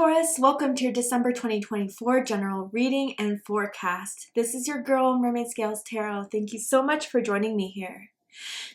Taurus, welcome to your December 2024 general reading and forecast. This is your girl, Mermaid Scales Tarot. Thank you so much for joining me here.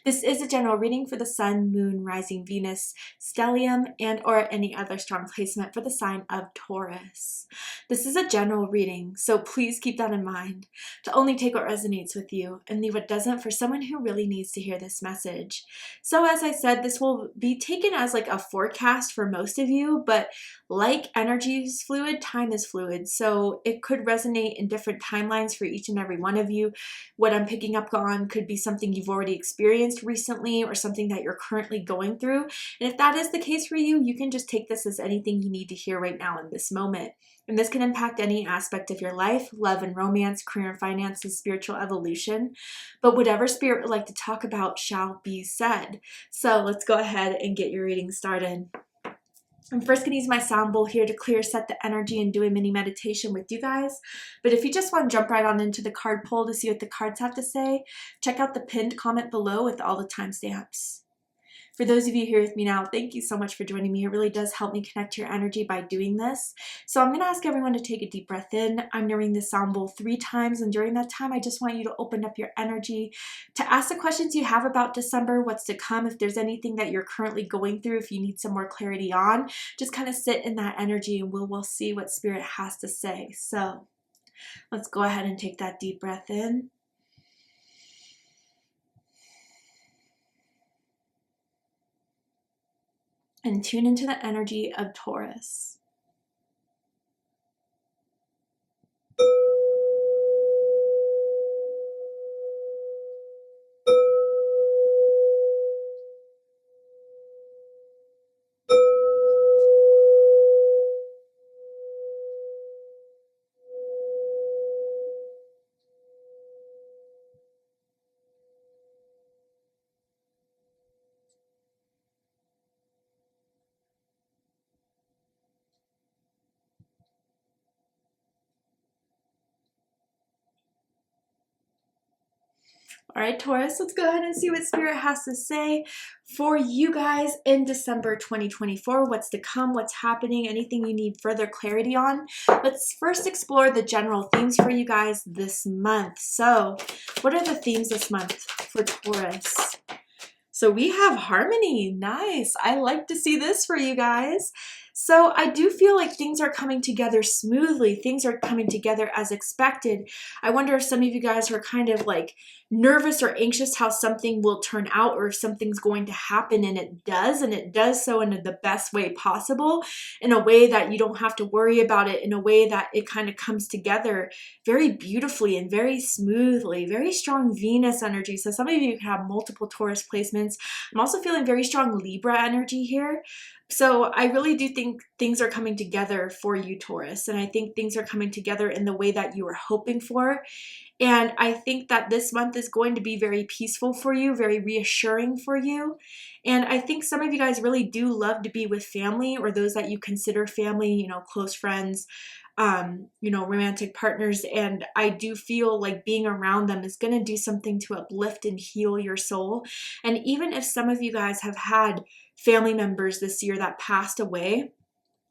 This is a general reading for the Sun, Moon, Rising Venus, Stellium, and or any other strong placement for the sign of Taurus. This is a general reading, so please keep that in mind, to only take what resonates with you and leave what doesn't for someone who really needs to hear this message. So as I said, this will be taken as like a forecast for most of you, but like energy is fluid, time is fluid, so it could resonate in different timelines for each and every one of you. What I'm picking up on could be something you've already experienced recently or something that you're currently going through. And if that is the case for you, you can just take this as anything you need to hear right now in this moment. And this can impact any aspect of your life, love and romance, career and finances, spiritual evolution. But whatever spirit would like to talk about shall be said. So let's go ahead and get your reading started. I'm first going to use my sound bowl here to clear set the energy and do a mini meditation with you guys. But if you just want to jump right on into the card pull to see what the cards have to say, check out the pinned comment below with all the timestamps. For those of you here with me now, thank you so much for joining me. It really does help me connect to your energy by doing this. So I'm going to ask everyone to take a deep breath in. I'm going to ring the sound bowl 3 times, and during that time, I just want you to open up your energy to ask the questions you have about December, what's to come, if there's anything that you're currently going through, if you need some more clarity on, just kind of sit in that energy and we'll see what Spirit has to say. So let's go ahead and take that deep breath in. And tune into the energy of Taurus. All right, Taurus, let's go ahead and see what Spirit has to say for you guys in December 2024. What's to come, what's happening, anything you need further clarity on. Let's first explore the general themes for you guys this month. So what are the themes this month for Taurus? So we have harmony. Nice. I like to see this for you guys. So I do feel like things are coming together smoothly. Things are coming together as expected. I wonder if some of you guys are kind of like nervous or anxious how something will turn out or if something's going to happen, and it does so in the best way possible, in a way that you don't have to worry about it, in a way that it kind of comes together very beautifully and very smoothly. Very strong Venus energy. So some of you have multiple Taurus placements. I'm also feeling very strong Libra energy here. So I really do think things are coming together for you, Taurus. And I think things are coming together in the way that you were hoping for. And I think that this month is going to be very peaceful for you, very reassuring for you. And I think some of you guys really do love to be with family, or those that you consider family, you know, close friends, you know, romantic partners. And I do feel like being around them is going to do something to uplift and heal your soul. And even if some of you guys have had family members this year that passed away,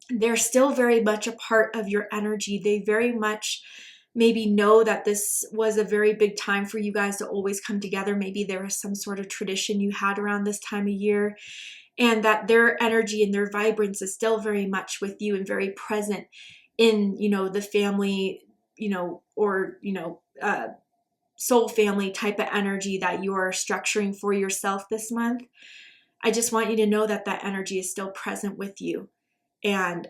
they're still very much a part of your energy. They very much maybe know that this was a very big time for you guys to always come together. Maybe there was some sort of tradition you had around this time of year, and that their energy and their vibrance is still very much with you and very present in, you know, the family, you know, or, you know, soul family type of energy that you are structuring for yourself this month. I just want you to know that that energy is still present with you. And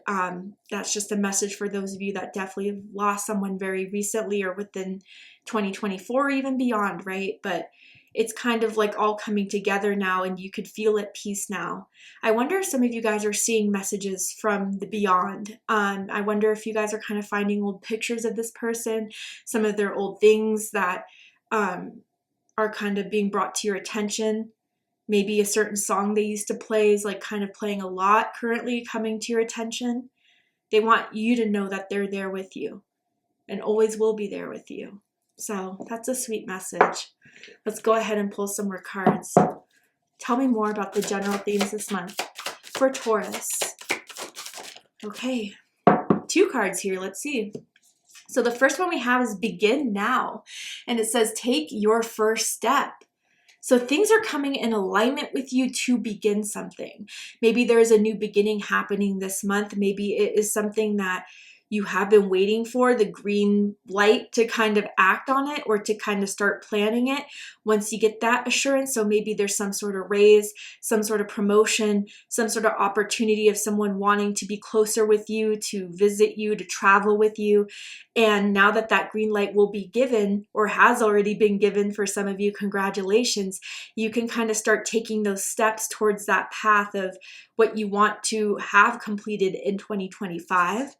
that's just a message for those of you that definitely have lost someone very recently or within 2024 or even beyond, right? But it's kind of like all coming together now, and you could feel at peace now. I wonder if some of you guys are seeing messages from the beyond. I wonder if you guys are kind of finding old pictures of this person, some of their old things that are kind of being brought to your attention. Maybe a certain song they used to play is like kind of playing a lot currently, coming to your attention. They want you to know that they're there with you and always will be there with you. So that's a sweet message. Let's go ahead and pull some more cards. Tell me more about the general themes this month for Taurus. Okay. 2 cards here. Let's see. So the first one we have is begin now. And it says take your first step. So things are coming in alignment with you to begin something. Maybe there is a new beginning happening this month. Maybe it is something that you have been waiting for, the green light to kind of act on it or to kind of start planning it once you get that assurance. So maybe there's some sort of raise, some sort of promotion, some sort of opportunity of someone wanting to be closer with you, to visit you, to travel with you. And now that that green light will be given or has already been given for some of you, congratulations, you can kind of start taking those steps towards that path of what you want to have completed in 2025.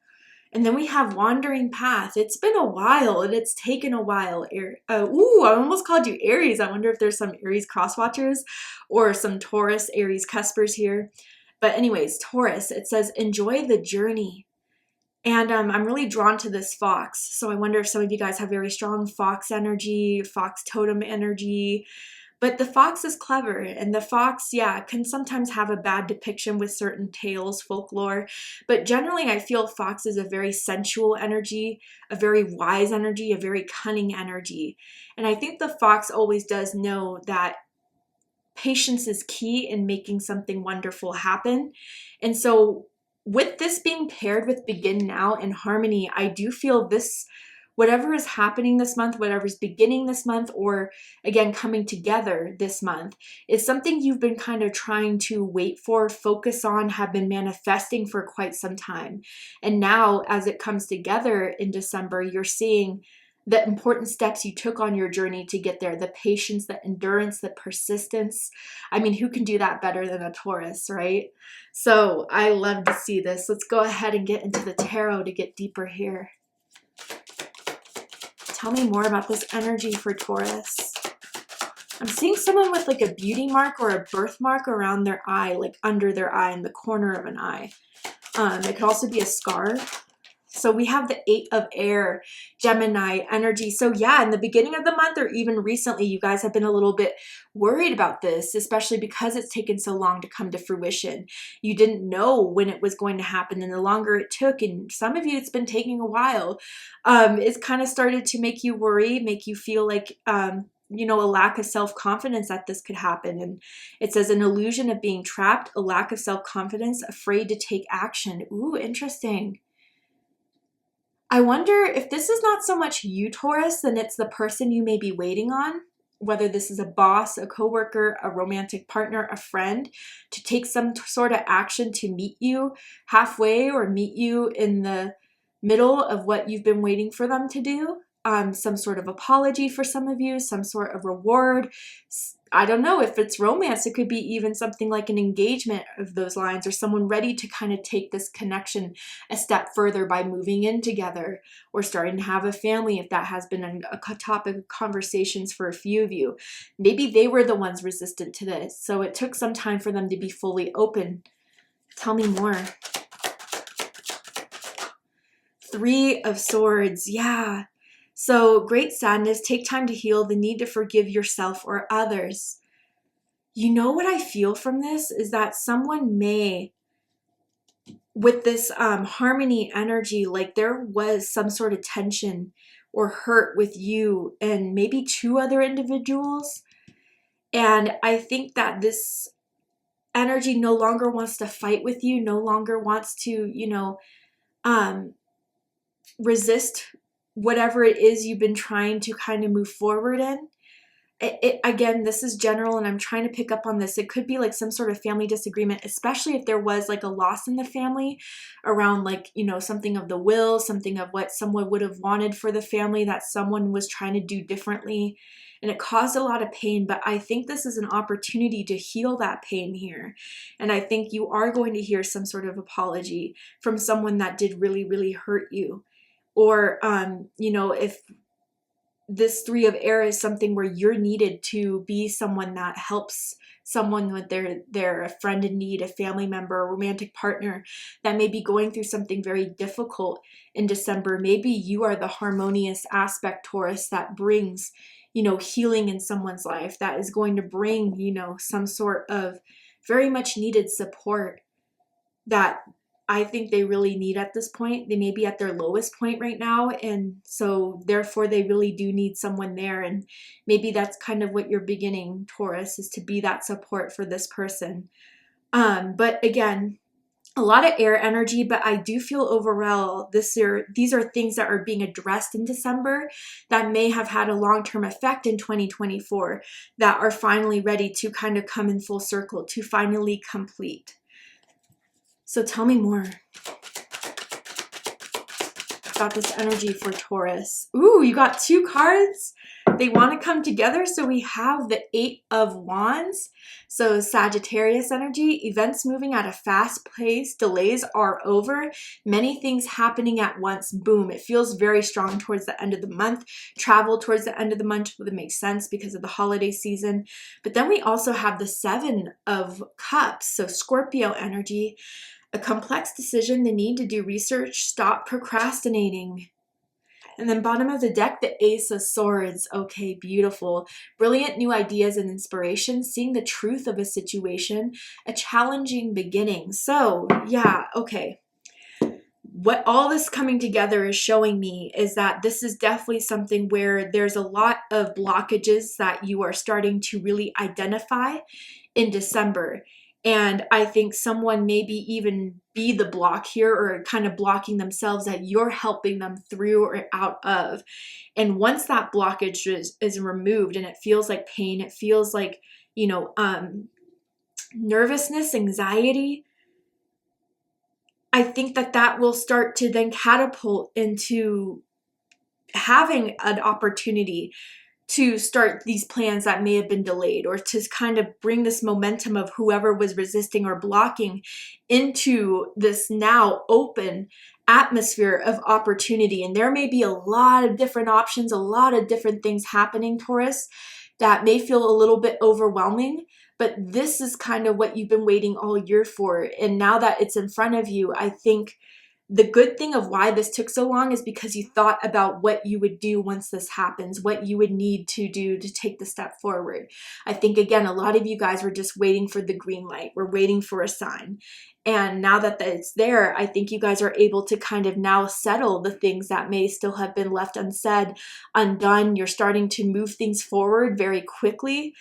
And then we have wandering path. It's been a while and it's taken a while. I almost called you Aries. I wonder if there's some Aries cross watchers or some Taurus Aries cuspers here. But anyways, Taurus, it says enjoy the journey. And I'm really drawn to this fox. So I wonder if some of you guys have very strong fox energy, fox totem energy. But the fox is clever, and the fox, yeah, can sometimes have a bad depiction with certain tales, folklore. But generally, I feel fox is a very sensual energy, a very wise energy, a very cunning energy. And I think the fox always does know that patience is key in making something wonderful happen. And so with this being paired with begin now in harmony, I do feel this, whatever is happening this month, whatever's beginning this month, or again, coming together this month, is something you've been kind of trying to wait for, focus on, have been manifesting for quite some time. And now as it comes together in December, you're seeing the important steps you took on your journey to get there, the patience, the endurance, the persistence. I mean, who can do that better than a Taurus, right? So I love to see this. Let's go ahead and get into the tarot to get deeper here. Tell me more about this energy for Taurus. I'm seeing someone with like a beauty mark or a birthmark around their eye, like under their eye, in the corner of an eye. It could also be a scar. So we have the 8 of air, Gemini energy. So yeah, in the beginning of the month or even recently, you guys have been a little bit worried about this, especially because it's taken so long to come to fruition. You didn't know when it was going to happen, and the longer it took, and some of you it's been taking a while, it's kind of started to make you worry, make you feel like, you know, a lack of self-confidence that this could happen. And it says an illusion of being trapped, a lack of self-confidence, afraid to take action. Ooh, interesting. I wonder if this is not so much you, Taurus, than it's the person you may be waiting on, whether this is a boss, a coworker, a romantic partner, a friend, to take some sort of action to meet you halfway or meet you in the middle of what you've been waiting for them to do. Some sort of apology for some of you, some sort of reward. I don't know if it's romance. It could be even something like an engagement of those lines, or someone ready to kind of take this connection a step further by moving in together or starting to have a family, if that has been a topic of conversations for a few of you. Maybe they were the ones resistant to this, so it took some time for them to be fully open. Tell me more. 3 of Swords, yeah. So great sadness, take time to heal, the need to forgive yourself or others. You know what I feel from this is that someone may, with this harmony energy, like there was some sort of tension or hurt with you and maybe 2 other individuals. And I think that this energy no longer wants to fight with you, no longer wants to, you know, resist whatever it is you've been trying to kind of move forward in. Again, this is general and I'm trying to pick up on this. It could be like some sort of family disagreement, especially if there was like a loss in the family around, like, you know, something of the will, something of what someone would have wanted for the family that someone was trying to do differently. And it caused a lot of pain, but I think this is an opportunity to heal that pain here. And I think you are going to hear some sort of apology from someone that did really, really hurt you. Or, you know, if this 3 of air is something where you're needed to be someone that helps someone with their a friend in need, a family member, a romantic partner that may be going through something very difficult in December. Maybe you are the harmonious aspect, Taurus, that brings, you know, healing in someone's life, that is going to bring, you know, some sort of very much needed support that I think they really need at this point. They may be at their lowest point right now, and so therefore they really do need someone there. And maybe that's kind of what you're beginning, Taurus, is to be that support for this person. But again, a lot of air energy, but I do feel overall this year, these are things that are being addressed in December that may have had a long-term effect in 2024 that are finally ready to kind of come in full circle, to finally complete. So tell me more about this energy for Taurus. Ooh, you got 2 cards. They want to come together. So we have the 8 of Wands. So Sagittarius energy, events moving at a fast pace, delays are over, many things happening at once. Boom. It feels very strong towards the end of the month. Travel towards the end of the month would make sense because of the holiday season. But then we also have the 7 of Cups. So Scorpio energy, a complex decision, the need to do research, stop procrastinating. And then bottom of the deck, the Ace of Swords. Okay, beautiful. Brilliant new ideas and inspiration, seeing the truth of a situation, a challenging beginning. So yeah, okay. What all this coming together is showing me is that this is definitely something where there's a lot of blockages that you are starting to really identify in December. And I think someone maybe even be the block here, or kind of blocking themselves that you're helping them through or out of. And once that blockage is removed and it feels like pain, it feels like, you know, nervousness, anxiety, I think that that will start to then catapult into having an opportunity to start these plans that may have been delayed, or to kind of bring this momentum of whoever was resisting or blocking into this now open atmosphere of opportunity. And there may be a lot of different options, a lot of different things happening, Taurus, that may feel a little bit overwhelming, but this is kind of what you've been waiting all year for. And now that it's in front of you, I think the good thing of why this took so long is because you thought about what you would do once this happens, what you would need to do to take the step forward. I think, again, a lot of you guys were just waiting for the green light. We're waiting for a sign. And now that it's there, I think you guys are able to kind of now settle the things that may still have been left unsaid, undone. You're starting to move things forward very quickly.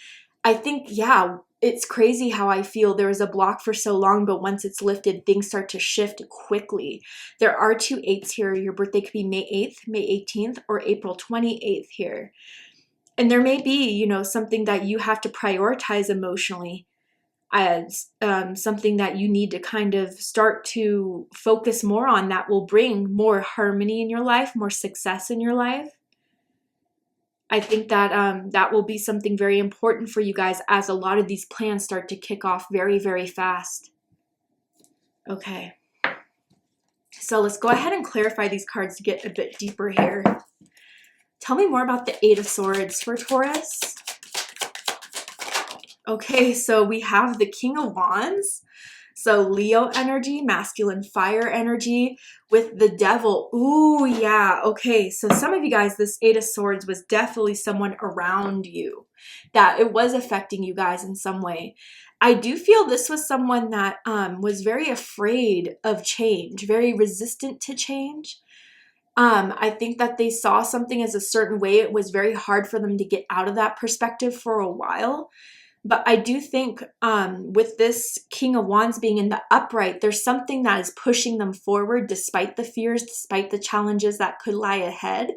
I think, yeah, it's crazy how I feel there was a block for so long, but once it's lifted, things start to shift quickly. There are 2 8s here. Your birthday could be May 8th, May 18th, or April 28th here. And there may be, you know, something that you have to prioritize emotionally as something that you need to kind of start to focus more on, that will bring more harmony in your life, more success in your life. I think that that will be something very important for you guys as a lot of these plans start to kick off very, very fast. Okay. So let's go ahead and clarify these cards to get a bit deeper here. Tell me more about the 8 of Swords for Taurus. Okay, so we have the King of Wands. So Leo energy, masculine fire energy with the devil. Ooh, yeah. Okay, so some of you guys, this 8 of Swords was definitely someone around you, that it was affecting you guys in some way. I do feel this was someone that was very afraid of change, very resistant to change. I think that they saw something as a certain way. It was very hard for them to get out of that perspective for a while. But I do think with this King of Wands being in the upright, there's something that is pushing them forward despite the fears, despite the challenges that could lie ahead.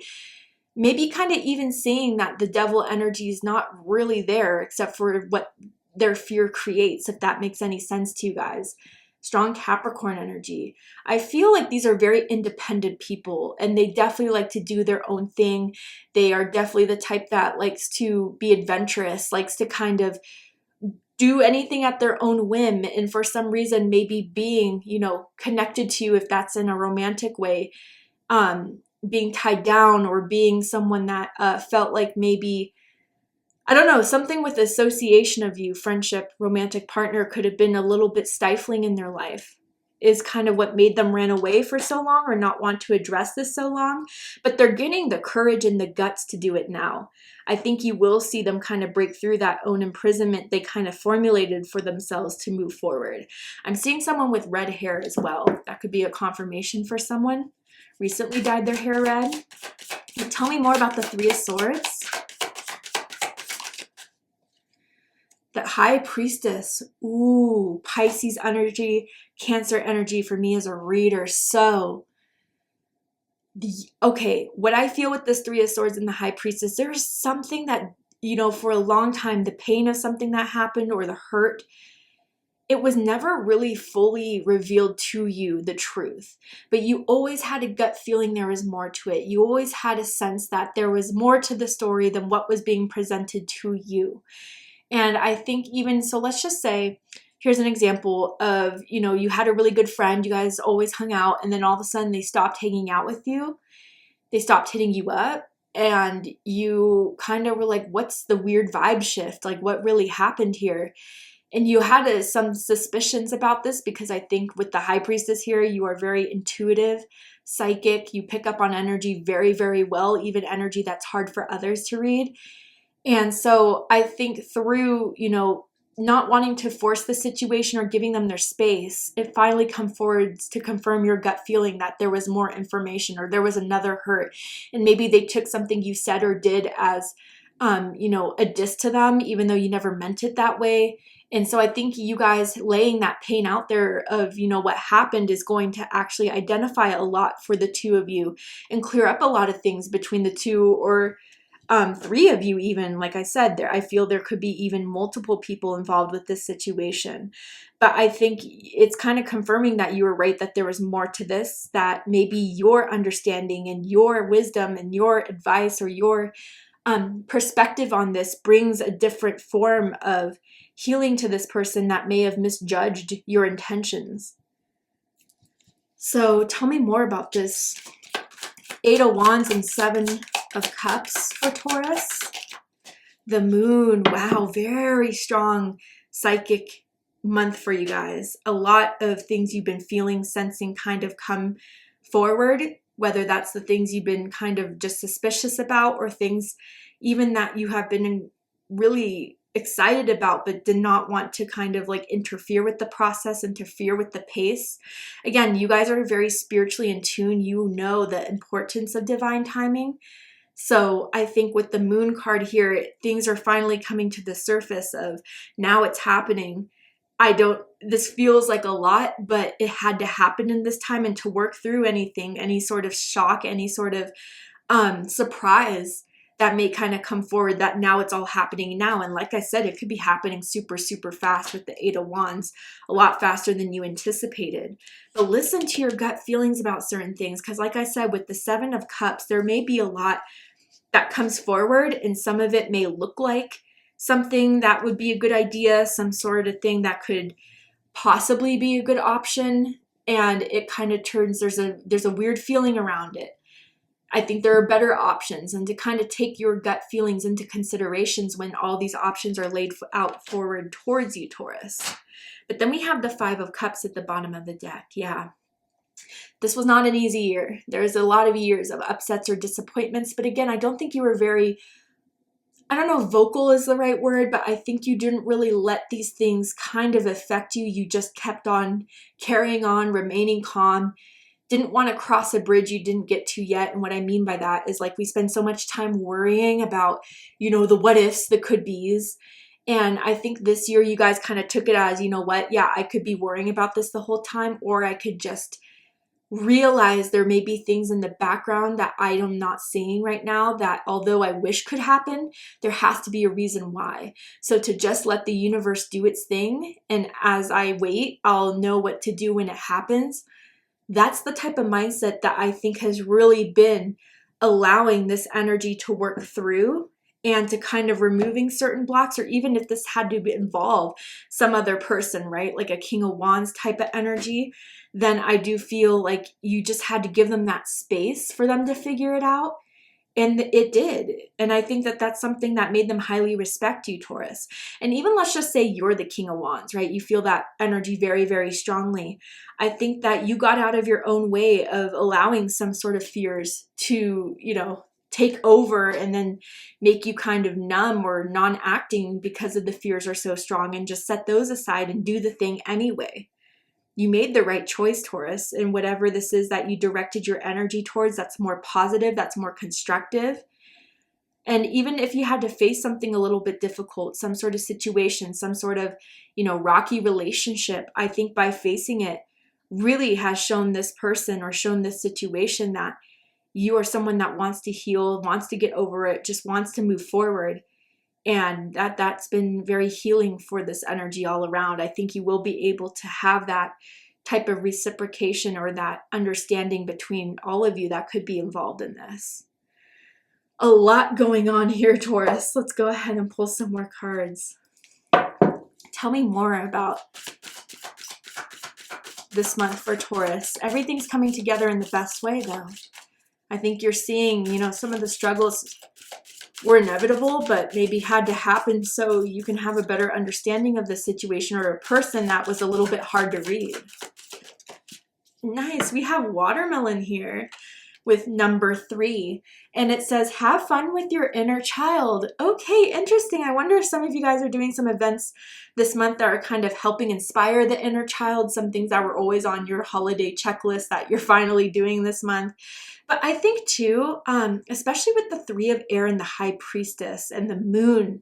Maybe kind of even seeing that the devil energy is not really there except for what their fear creates, if that makes any sense to you guys. Strong Capricorn energy. I feel like these are very independent people, and they definitely like to do their own thing. They are definitely the type that likes to be adventurous, likes to kind of do anything at their own whim. And for some reason, maybe being, you know, connected to you, if that's in a romantic way, being tied down, or being someone that felt like maybe, I don't know, something with association of you, friendship, romantic partner, could have been a little bit stifling in their life. is kind of what made them ran away for so long or not want to address this so long, but they're getting the courage and the guts to do it now. I think you will see them kind of break through that own imprisonment they kind of formulated for themselves to move forward. I'm seeing someone with red hair as well. That could be a confirmation for someone. Recently dyed their hair red. But tell me more about the Three of Swords. The High Priestess. Ooh, Pisces energy, Cancer energy for me as a reader. So, okay, what I feel with this Three of Swords and the High Priestess, there's something that, you know, for a long time, the pain of something that happened or the hurt, it was never really fully revealed to you, the truth. But you always had a gut feeling there was more to it. You always had a sense that there was more to the story than what was being presented to you. And I think even, so let's just say, here's an example of, you know, you had a really good friend, you guys always hung out, and then all of a sudden they stopped hanging out with you. They stopped hitting you up, and you kind of were like, what's the weird vibe shift? Like, what really happened here? And you had some suspicions about this because I think with the High Priestess here, you are very intuitive, psychic. You pick up on energy very, very well, even energy that's hard for others to read. And so I think through, you know, not wanting to force the situation or giving them their space, it finally comes forward to confirm your gut feeling that there was more information or there was another hurt. And maybe they took something you said or did as, you know, a diss to them, even though you never meant it that way. And so I think you guys laying that pain out there of, you know, what happened is going to actually identify a lot for the two of you and clear up a lot of things between the two, or three of you even. Like I said, I feel there could be even multiple people involved with this situation. But I think it's kind of confirming that you were right, that there was more to this, that maybe your understanding and your wisdom and your advice or your perspective on this brings a different form of healing to this person that may have misjudged your intentions. So tell me more about this Eight of Wands and Seven of Cups for Taurus. The Moon. Wow, very strong psychic month for you guys. A lot of things you've been feeling, sensing kind of come forward, whether that's the things you've been kind of just suspicious about or things even that you have been really excited about but did not want to kind of like interfere with the process, interfere with the pace. Again, you guys are very spiritually in tune. You know the importance of divine timing. So I think with the Moon card here, things are finally coming to the surface of now it's happening. This feels like a lot, but it had to happen in this time, and to work through anything, any sort of shock, any sort of surprise that may kind of come forward, that now it's all happening now. And like I said, it could be happening super, super fast with the Eight of Wands, a lot faster than you anticipated. But listen to your gut feelings about certain things, because like I said, with the Seven of Cups, there may be a lot that comes forward, and some of it may look like something that would be a good idea, some sort of thing that could possibly be a good option, and it kind of turns, there's a weird feeling around it. I think there are better options, and to kind of take your gut feelings into considerations when all these options are laid out forward towards you, Taurus. But then we have the Five of Cups at the bottom of the deck. Yeah. This was not an easy year. There's a lot of years of upsets or disappointments, but again, I don't think you were very, I don't know if vocal is the right word, but I think you didn't really let these things kind of affect you. You just kept on carrying on, remaining calm. Didn't want to cross a bridge you didn't get to yet. And what I mean by that is, like, we spend so much time worrying about, you know, the what ifs, the could be's. And I think this year you guys kind of took it as, you know what, yeah, I could be worrying about this the whole time, or I could just realize there may be things in the background that I am not seeing right now that, although I wish could happen, there has to be a reason why. So to just let the universe do its thing, and as I wait, I'll know what to do when it happens. That's the type of mindset that I think has really been allowing this energy to work through, and to kind of removing certain blocks, or even if this had to involve some other person, right? Like a King of Wands type of energy, then I do feel like you just had to give them that space for them to figure it out. And it did. And I think that that's something that made them highly respect you, Taurus. And even let's just say you're the King of Wands, right? You feel that energy very, very strongly. I think that you got out of your own way of allowing some sort of fears to, take over and then make you kind of numb or non-acting because of the fears are so strong, and just set those aside and do the thing anyway. You made the right choice, Taurus, and whatever this is that you directed your energy towards, that's more positive, that's more constructive. And even if you had to face something a little bit difficult, some sort of situation, some sort of, rocky relationship, I think by facing it really has shown this person or shown this situation that you are someone that wants to heal, wants to get over it, just wants to move forward. And that's been very healing for this energy all around. I think you will be able to have that type of reciprocation or that understanding between all of you that could be involved in this. A lot going on here, Taurus. Let's go ahead and pull some more cards. Tell me more about this month for Taurus. Everything's coming together in the best way, though. I think you're seeing, some of the struggles were inevitable, but maybe had to happen so you can have a better understanding of the situation or a person that was a little bit hard to read. Nice. We have watermelon here with number 3, and it says, have fun with your inner child. Okay, interesting. I wonder if some of you guys are doing some events this month that are kind of helping inspire the inner child, some things that were always on your holiday checklist that you're finally doing this month. But I think too, especially with the 3 of air and the high priestess and the moon,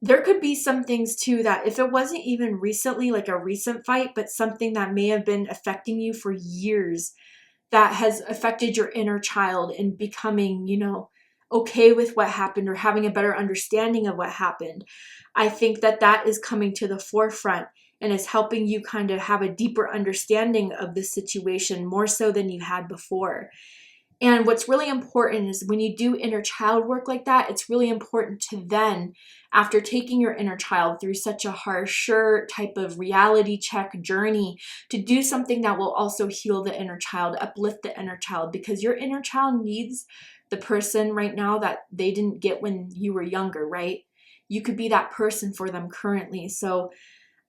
there could be some things too that if it wasn't even recently, like a recent fight, but something that may have been affecting you for years, that has affected your inner child and becoming, okay with what happened or having a better understanding of what happened. I think that that is coming to the forefront and is helping you kind of have a deeper understanding of the situation, more so than you had before. And what's really important is when you do inner child work like that, it's really important to then, after taking your inner child through such a harsher type of reality check journey, to do something that will also heal the inner child, uplift the inner child, because your inner child needs the person right now that they didn't get when you were younger, right? You could be that person for them currently. So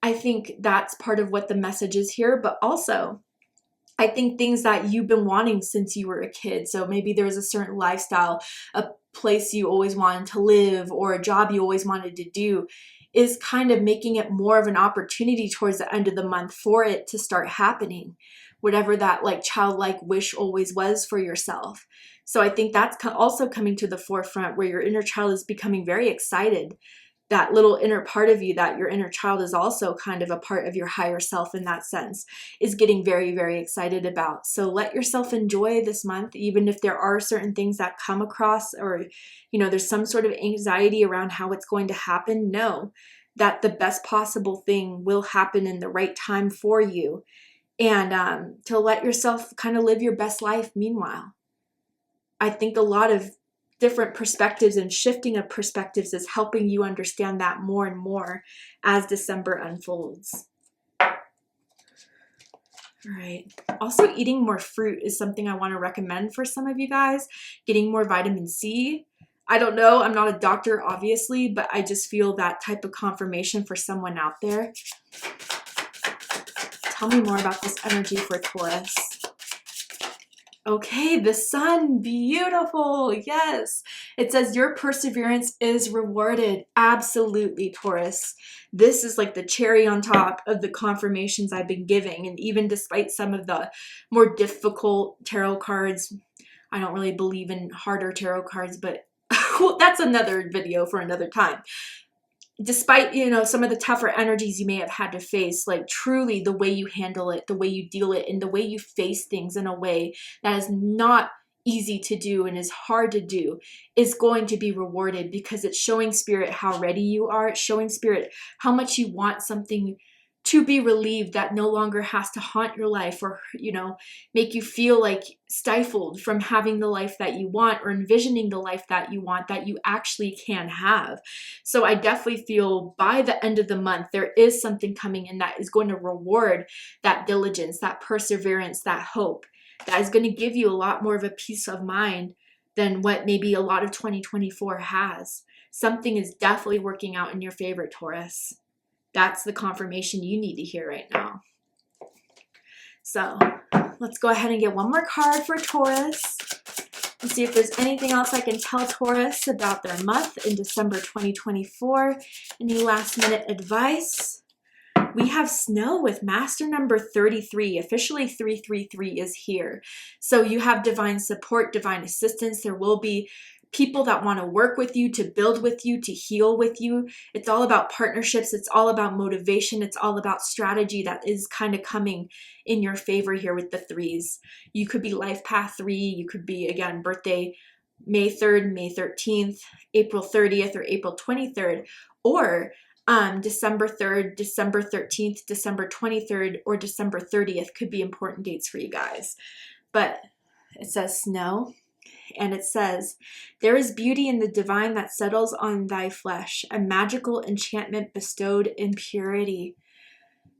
I think that's part of what the message is here, but also I think things that you've been wanting since you were a kid. So maybe there's a certain lifestyle, a place you always wanted to live, or a job you always wanted to do, is kind of making it more of an opportunity towards the end of the month for it to start happening. Whatever that childlike wish always was for yourself. So I think that's also coming to the forefront, where your inner child is becoming very excited. That little inner part of you, that your inner child is also kind of a part of your higher self in that sense, is getting very, very excited about. So let yourself enjoy this month, even if there are certain things that come across, or, there's some sort of anxiety around how it's going to happen. Know that the best possible thing will happen in the right time for you, and to let yourself kind of live your best life meanwhile. I think a lot of different perspectives and shifting of perspectives is helping you understand that more and more as December unfolds. All right. Also, eating more fruit is something I want to recommend for some of you guys. Getting more vitamin C. I don't know. I'm not a doctor, obviously, but I just feel that type of confirmation for someone out there. Tell me more about this energy for Taurus. Okay, the sun, beautiful, yes. It says your perseverance is rewarded. Absolutely, Taurus. This is like the cherry on top of the confirmations I've been giving. And even despite some of the more difficult tarot cards, I don't really believe in harder tarot cards, but well, that's another video for another time. Despite, some of the tougher energies you may have had to face, truly the way you handle it, the way you deal it, and the way you face things in a way that is not easy to do and is hard to do is going to be rewarded, because it's showing spirit how ready you are. It's showing spirit how much you want something to be relieved that no longer has to haunt your life, or, make you feel stifled from having the life that you want, or envisioning the life that you want, that you actually can have. So I definitely feel by the end of the month, there is something coming in that is going to reward that diligence, that perseverance, that hope, that is going to give you a lot more of a peace of mind than what maybe a lot of 2024 has. Something is definitely working out in your favor, Taurus. That's the confirmation you need to hear right now. So let's go ahead and get one more card for Taurus and see if there's anything else I can tell Taurus about their month in December 2024. Any last minute advice? We have snow with master number 33. Officially 333 is here. So you have divine support, divine assistance. There will be people that want to work with you, to build with you, to heal with you. It's all about partnerships. It's all about motivation. It's all about strategy that is kind of coming in your favor here with the threes. You could be life path 3. You could be, again, birthday May 3rd, May 13th, April 30th, or April 23rd, or December 3rd, December 13th, December 23rd, or December 30th could be important dates for you guys. But it says snow. And it says, there is beauty in the divine that settles on thy flesh, a magical enchantment bestowed in purity.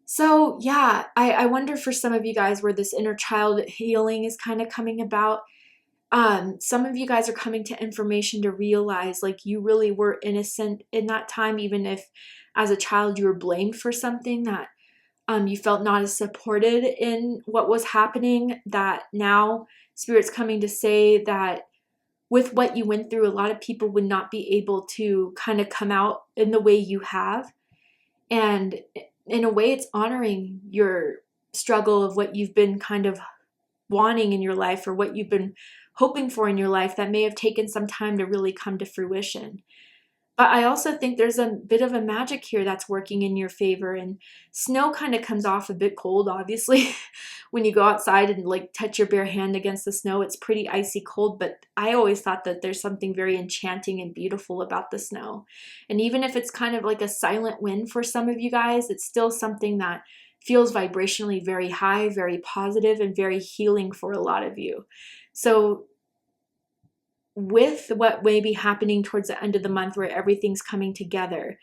So yeah, I wonder for some of you guys where this inner child healing is kind of coming about. Some of you guys are coming to information to realize like you really were innocent in that time, even if as a child you were blamed for something, that you felt not as supported in what was happening, that now Spirit's coming to say that with what you went through, a lot of people would not be able to kind of come out in the way you have. And in a way, it's honoring your struggle of what you've been kind of wanting in your life, or what you've been hoping for in your life that may have taken some time to really come to fruition. But I also think there's a bit of a magic here that's working in your favor. And snow kind of comes off a bit cold, obviously. When you go outside and like touch your bare hand against the snow, it's pretty icy cold. But I always thought that there's something very enchanting and beautiful about the snow. And even if it's kind of like a silent wind for some of you guys, it's still something that feels vibrationally very high, very positive, and very healing for a lot of you. So with what may be happening towards the end of the month where everything's coming together,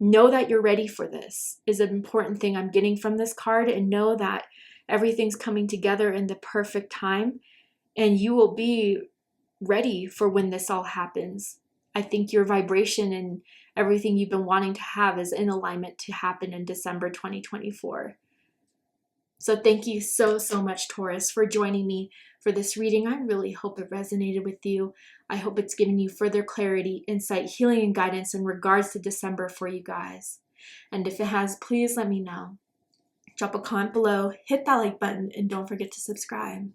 know that you're ready for this is an important thing I'm getting from this card, and know that everything's coming together in the perfect time and you will be ready for when this all happens. I think your vibration and everything you've been wanting to have is in alignment to happen in December 2024. So thank you so much, Taurus, for joining me for this reading. I really hope it resonated with you. I hope it's given you further clarity, insight, healing, and guidance in regards to December for you guys. And if it has, please let me know. Drop a comment below, hit that like button, and don't forget to subscribe.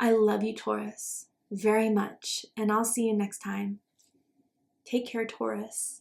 I love you, Taurus, very much, and I'll see you next time. Take care, Taurus.